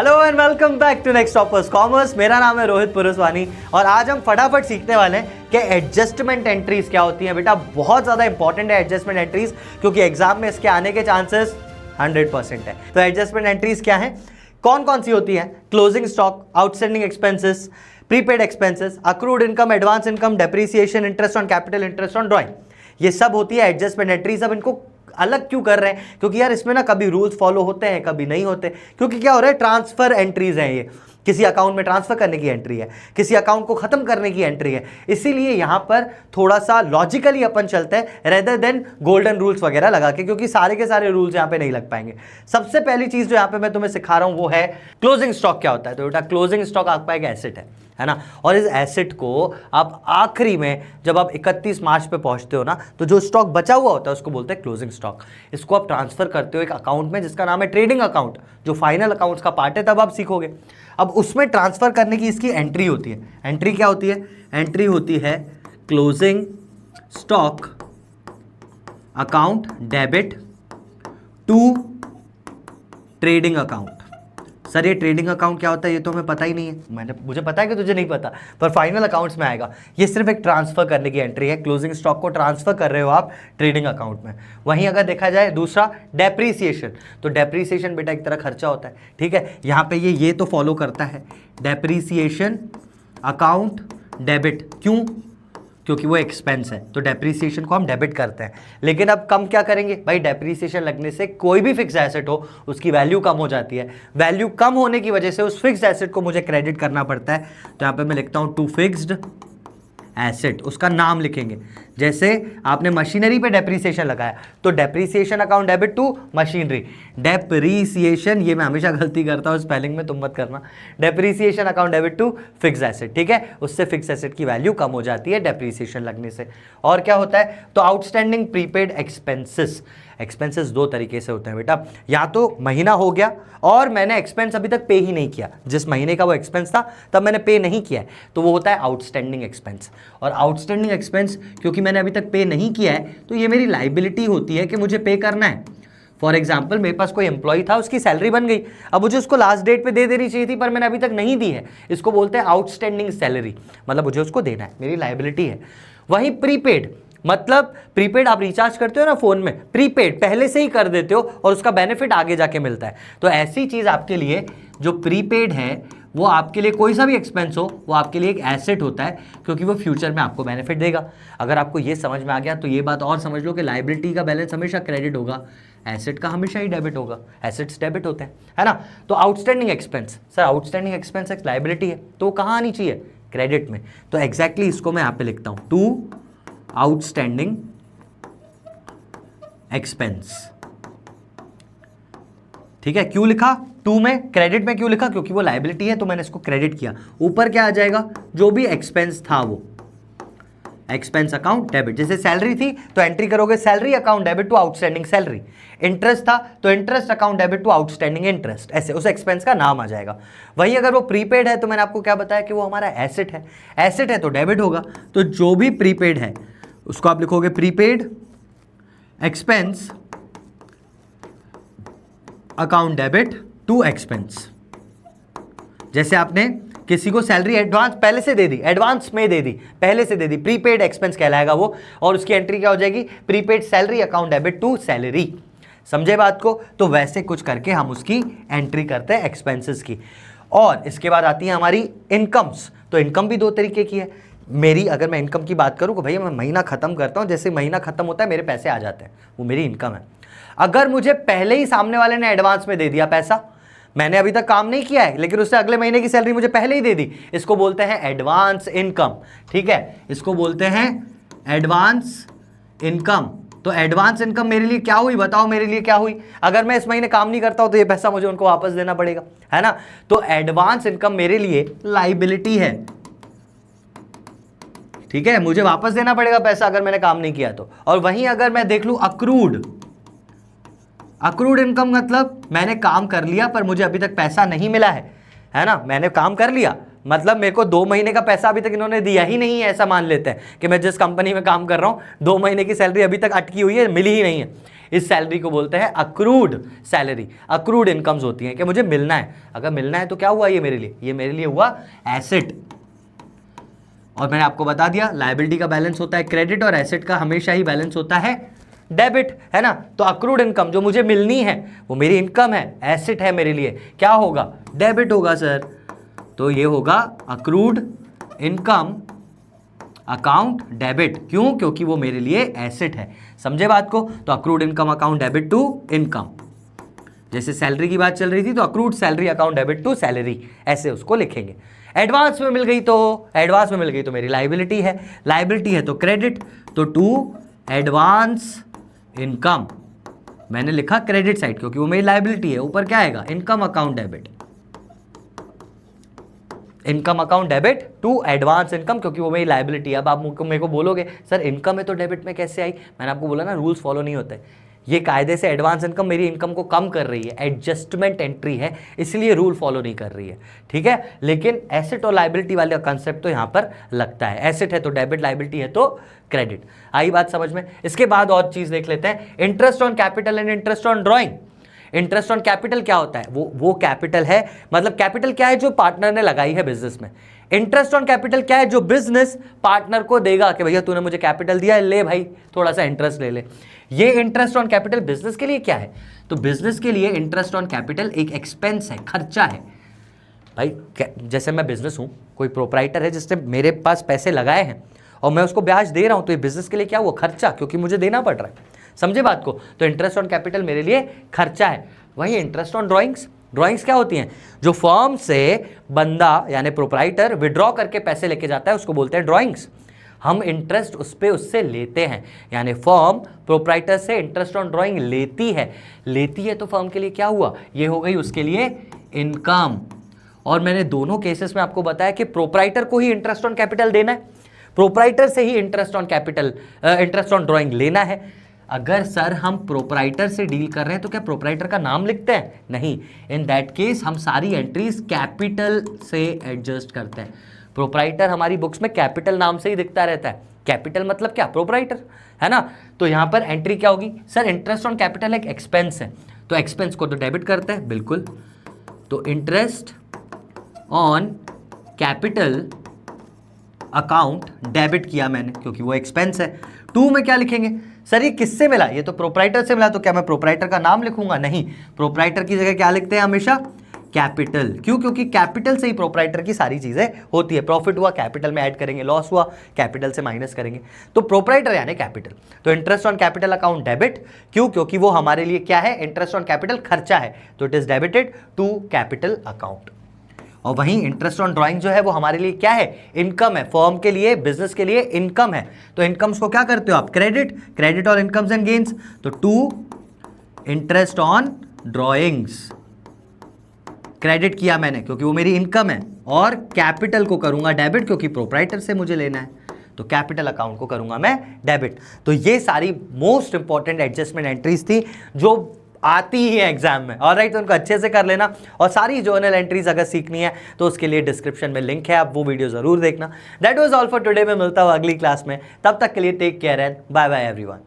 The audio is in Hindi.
Hello and welcome back to next toppers commerce. मेरा नाम है रोहित पुरुषवानी और आज हम फटाफट सीखने वाले हैं कि एडजस्टमेंट एंट्रीज क्या होती हैं। बेटा बहुत ज़्यादा इंपॉर्टेंट है एडजस्टमेंट एंट्रीज, क्योंकि एग्जाम में इसके आने के चांसेस 100% है। तो एडजस्टमेंट एंट्रीज क्या है, कौन कौन सी होती है? Closing stock, outstanding expenses, prepaid expenses, accrued income, advance income, depreciation, interest on capital, interest on drawing, ये सब होती है एडजस्टमेंट एंट्रीज। अब इनको अलग क्यों कर रहे हैं? क्योंकि यार इसमें ना कभी रूल्स फॉलो होते हैं, कभी नहीं होते। क्योंकि क्या हो रहा है, ट्रांसफर एंट्रीज हैं ये, किसी अकाउंट में ट्रांसफर करने की एंट्री है, किसी अकाउंट को खत्म करने की एंट्री है। इसीलिए यहां पर थोड़ा सा लॉजिकली अपन चलते हैं रेदर देन गोल्डन रूल्स वगैरह लगा के, क्योंकि सारे के सारे रूल्स यहां पे नहीं लग पाएंगे। सबसे पहली चीज जो यहां पे मैं तुम्हें सिखा रहा हूं वो है क्लोजिंग स्टॉक क्या होता है। तो बेटा क्लोजिंग स्टॉक आपका एक एसेट है ना, और इस एसेट को आप आखिरी में जब आप 31 मार्च पे पहुंचते हो ना, तो जो स्टॉक बचा हुआ होता है उसको बोलते हैं क्लोजिंग स्टॉक। इसको आप ट्रांसफर करते हो एक अकाउंट में जिसका नाम है ट्रेडिंग अकाउंट, जो फाइनल अकाउंट्स का पार्ट है, तब आप सीखोगे। अब उसमें ट्रांसफर करने की इसकी एंट्री होती है। एंट्री क्या होती है? एंट्री होती है closing stock account debit to trading account. Sir ये ट्रेडिंग अकाउंट क्या होता है ये तो हमें पता ही नहीं है। मुझे पता है कि तुझे नहीं पता, पर फाइनल अकाउंट्स में आएगा। ये सिर्फ एक ट्रांसफर करने की एंट्री है। क्लोजिंग स्टॉक को ट्रांसफर कर रहे हो आप ट्रेडिंग अकाउंट में। वहीं अगर देखा जाए दूसरा डेप्रीसिएशन, तो डेप्रीसिएशन बेटा एक तरह खर्चा होता है, ठीक है। यहाँ पे ये तो फॉलो करता है डेप्रीसिएशन अकाउंट डेबिट। क्यों? क्योंकि वो एक्सपेंस है, तो डेप्रीसिएशन को हम डेबिट करते हैं। लेकिन अब कम क्या करेंगे भाई, डेप्रीसिएशन लगने से कोई भी फिक्स एसेट हो उसकी वैल्यू कम हो जाती है। वैल्यू कम होने की वजह से उस फिक्स एसेट को मुझे क्रेडिट करना पड़ता है। तो यहाँ पे मैं लिखता हूँ टू फिक्स्ड एसेट, उसका नाम लिखेंगे। जैसे आपने मशीनरी पे डेप्रीसिएशन लगाया तो depreciation account debit to machinery. Depreciation, ये मैं हमेशा गलती करता हूँ स्पेलिंग में, तुम मत करना। Depreciation account debit to fix asset, ठीक है। उससे फिक्स एसेट की वैल्यू कम हो जाती है डेप्रीसिएशन लगने से। और क्या होता है? तो आउटस्टैंडिंग प्रीपेड एक्सपेंसेस। एक्सपेंसेस दो तरीके से होते हैं बेटा, या तो महीना हो गया और मैंने एक्सपेंस अभी तक पे ही नहीं किया, जिस महीने का वो एक्सपेंस था तब मैंने पे नहीं किया है, तो वो होता है आउटस्टैंडिंग एक्सपेंस। और आउटस्टैंडिंग एक्सपेंस क्योंकि मैंने अभी तक पे नहीं किया है, तो ये मेरी लाइबिलिटी होती है कि मुझे पे करना है। फॉर एग्जाम्पल मेरे पास कोई एम्प्लॉय था, उसकी सैलरी बन गई, अब मुझे उसको लास्ट डेट पे दे देनी चाहिए थी, पर मैंने अभी तक नहीं दी है। इसको बोलते हैं आउटस्टैंडिंग सैलरी, मतलब मुझे उसको देना है, मेरी लाइबिलिटी है। वहीं प्रीपेड, मतलब प्रीपेड आप रिचार्ज करते हो ना फोन में, प्रीपेड पहले से ही कर देते हो और उसका बेनिफिट आगे जाके मिलता है। तो ऐसी चीज आपके लिए जो प्रीपेड है, वो आपके लिए कोई सा भी एक्सपेंस हो, वो आपके लिए एक एसेट होता है, क्योंकि वो फ्यूचर में आपको बेनिफिट देगा। अगर आपको ये समझ में आ गया तो ये बात और समझ लो कि लाइबिलिटी का बैलेंस हमेशा क्रेडिट होगा, एसेट का हमेशा ही डेबिट होगा। एसेट्स डेबिट होते हैं, है ना। तो outstanding expense, sir outstanding expense एक लाइबिलिटी है, तो कहाँ आनी चाहिए? क्रेडिट में। तो एग्जैक्टली इसको मैं यहाँ पे लिखता हूँ, टू आउटस्टैंडिंग एक्सपेंस, ठीक है। क्यों लिखा टू में, क्रेडिट में क्यों लिखा? क्योंकि वो लाइबिलिटी है तो मैंने इसको क्रेडिट किया। ऊपर क्या आ जाएगा? जो भी एक्सपेंस था वो एक्सपेंस अकाउंट डेबिट। जैसे सैलरी थी तो एंट्री करोगे salary account debit to outstanding salary. Interest था तो interest account debit to outstanding interest, ऐसे उस एक्सपेंस का नाम आ जाएगा। वहीं अगर वो प्रीपेड है तो मैंने आपको क्या बताया कि वो हमारा एसेट है। एसेट है तो डेबिट होगा, तो जो भी प्रीपेड है उसको आप लिखोगे prepaid expense account debit to expense. जैसे आपने किसी को सैलरी एडवांस पहले से दे दी, एडवांस में दे दी, पहले से दे दी, प्रीपेड एक्सपेंस कहलाएगा वो, और उसकी एंट्री क्या हो जाएगी? Prepaid salary account debit to salary. समझे बात को? तो वैसे कुछ करके हम उसकी एंट्री करते हैं एक्सपेंसेस की। और इसके बाद आती है हमारी इनकम्स। तो इनकम भी दो तरीके की है। मेरी अगर मैं इनकम की बात करूँ कि भैया मैं महीना खत्म करता हूँ, जैसे महीना खत्म होता है मेरे पैसे आ जाते हैं, वो मेरी इनकम है। अगर मुझे पहले ही सामने वाले ने एडवांस में दे दिया पैसा, मैंने अभी तक काम नहीं किया है लेकिन उससे अगले महीने की सैलरी मुझे पहले ही दे दी, इसको बोलते हैं एडवांस इनकम, ठीक है। इसको बोलते हैं एडवांस इनकम। तो एडवांस इनकम मेरे लिए क्या हुई? बताओ मेरे लिए क्या हुई? अगर मैं इस महीने काम नहीं करता हूं तो ये पैसा मुझे उनको वापस देना पड़ेगा, है ना। तो एडवांस इनकम मेरे लिए लाइबिलिटी है, ठीक है। मुझे वापस देना पड़ेगा पैसा अगर मैंने काम नहीं किया तो। और वहीं अगर मैं देख लूं अक्रूड, अक्रूड इनकम मतलब मैंने काम कर लिया पर मुझे अभी तक पैसा नहीं मिला है ना। मैंने काम कर लिया मतलब मेरे को 2 महीने का पैसा अभी तक इन्होंने दिया ही नहीं है, ऐसा मान लेते हैं कि मैं जिस कंपनी में काम कर रहा हूँ 2 महीने की सैलरी अभी तक अटकी हुई है, मिली ही नहीं है। इस सैलरी को बोलते हैं अक्रूड सैलरी, अक्रूड इनकम्स होती हैं कि मुझे मिलना है। अगर मिलना है तो क्या हुआ ये मेरे लिए, ये मेरे लिए हुआ एसेट। और मैंने आपको बता दिया लायबिलिटी का बैलेंस होता है क्रेडिट और एसेट का हमेशा ही बैलेंस होता है डेबिट, है ना। तो अक्रूड इनकम जो मुझे मिलनी है वो मेरी इनकम है, एसेट है मेरे लिए, क्या होगा, डेबिट होगा सर। तो ये होगा अक्रूड इनकम अकाउंट डेबिट। क्यों, क्योंकि वो मेरे लिए एसेट है। समझे बात को। तो accrued income account debit to income, जैसे सैलरी की बात चल रही थी तो accrued salary account debit to salary, ऐसे उसको लिखेंगे। एडवांस में मिल गई तो, एडवांस में मिल गई तो मेरी लायबिलिटी है, लायबिलिटी है तो क्रेडिट, तो टू एडवांस इनकम मैंने लिखा क्रेडिट साइड क्योंकि वो मेरी लायबिलिटी है। ऊपर क्या आएगा, income account debit, income account debit to advance income क्योंकि वो मेरी लायबिलिटी है। अब आप मेरे को बोलोगे सर इनकम है तो डेबिट में कैसे आई, मैंने आपको बोला ना रूल्स फॉलो नहीं होते। ये कायदे से एडवांस इनकम मेरी इनकम को कम कर रही है, एडजस्टमेंट एंट्री है, इसलिए रूल फॉलो नहीं कर रही है, ठीक है। लेकिन एसेट और लायबिलिटी वाले कंसेप्ट तो यहाँ पर लगता है, एसेट है तो डेबिट, लायबिलिटी है तो क्रेडिट। आई बात समझ में। इसके बाद और चीज देख लेते हैं, interest on capital and interest on drawing. Interest on capital क्या होता है, वो कैपिटल है, मतलब कैपिटल क्या है जो पार्टनर ने लगाई है बिजनेस में। इंटरेस्ट ऑन कैपिटल क्या है, जो बिजनेस पार्टनर को देगा कि भैया तूने मुझे कैपिटल दिया है, ले भाई थोड़ा सा इंटरेस्ट ले ले। ये इंटरेस्ट ऑन कैपिटल बिजनेस के लिए क्या है, तो बिजनेस के लिए इंटरेस्ट ऑन कैपिटल एक एक्सपेंस है, खर्चा है। भाई जैसे मैं बिजनेस हूं, कोई प्रोप्राइटर है जिसने मेरे पास पैसे लगाए हैं और मैं उसको ब्याज दे रहा हूं, तो ये बिजनेस के लिए क्या हुआ, खर्चा, क्योंकि मुझे देना पड़ रहा है। समझे बात को। तो इंटरेस्ट ऑन कैपिटल मेरे लिए खर्चा है। वही इंटरेस्ट ऑन ड्राइंग्स, ड्राइंग्स क्या होती हैं, जो फर्म से बंदा यानी प्रोप्राइटर विड्रॉ करके पैसे लेके जाता है उसको बोलते हैं ड्राइंग्स। हम इंटरेस्ट उस पे उससे लेते हैं, यानी फर्म प्रोप्राइटर से इंटरेस्ट ऑन ड्राइंग लेती है तो फर्म के लिए क्या हुआ, ये हो गई उसके लिए इनकम। और मैंने दोनों केसेस में आपको बताया कि प्रोप्राइटर को ही इंटरेस्ट ऑन कैपिटल देना है, प्रोप्राइटर से ही interest on capital, interest on drawing लेना है। अगर सर हम प्रोप्राइटर से डील कर रहे हैं तो क्या प्रोप्राइटर का नाम लिखते हैं, नहीं। इन दैट केस हम सारी एंट्रीज कैपिटल से एडजस्ट करते हैं। प्रोप्राइटर हमारी बुक्स में कैपिटल नाम से ही दिखता रहता है, कैपिटल मतलब क्या, प्रोप्राइटर, है ना। तो यहां पर एंट्री क्या होगी, सर इंटरेस्ट ऑन कैपिटल एक एक्सपेंस है, तो एक्सपेंस को तो डेबिट करते हैं, बिल्कुल। तो interest on capital account debit किया मैंने क्योंकि वो एक्सपेंस है। टू में क्या लिखेंगे, सर ये किससे मिला, ये तो प्रोप्राइटर से मिला, तो क्या मैं प्रोप्राइटर का नाम लिखूंगा, नहीं। प्रोप्राइटर की जगह क्या लिखते हैं हमेशा, कैपिटल। क्यों, क्योंकि कैपिटल से ही प्रोप्राइटर की सारी चीजें होती है। प्रॉफिट हुआ कैपिटल में ऐड करेंगे, लॉस हुआ कैपिटल से माइनस करेंगे, तो प्रोप्राइटर यानी कैपिटल। तो interest on capital account debit, क्यों, क्योंकि वो हमारे लिए क्या है, इंटरेस्ट ऑन कैपिटल खर्चा है, तो it is debited to capital account. और वहीं इंटरेस्ट ऑन ड्राइंग जो है वो हमारे लिए क्या है, इनकम है, फर्म के लिए, बिजनेस के लिए इनकम है। तो इनकम्स को क्या करते हो आप, क्रेडिट, क्रेडिट और इनकम्स एंड गेन्स, तो to interest on drawings, credit किया मैंने क्योंकि वो मेरी इनकम है, और कैपिटल को करूंगा डेबिट क्योंकि प्रोप्राइटर से मुझे लेना है, तो कैपिटल अकाउंट को करूंगा मैं डेबिट। तो ये सारी मोस्ट इंपॉर्टेंट एडजस्टमेंट एंट्रीज थी जो आती ही है एग्जाम में, ऑलराइट। तो उनको अच्छे से कर लेना, और सारी जर्नल एंट्रीज अगर सीखनी है तो उसके लिए डिस्क्रिप्शन में लिंक है, आप वो वीडियो जरूर देखना। That was all for today. मैं मिलता हूँ अगली क्लास में, तब तक के लिए take care and bye bye everyone.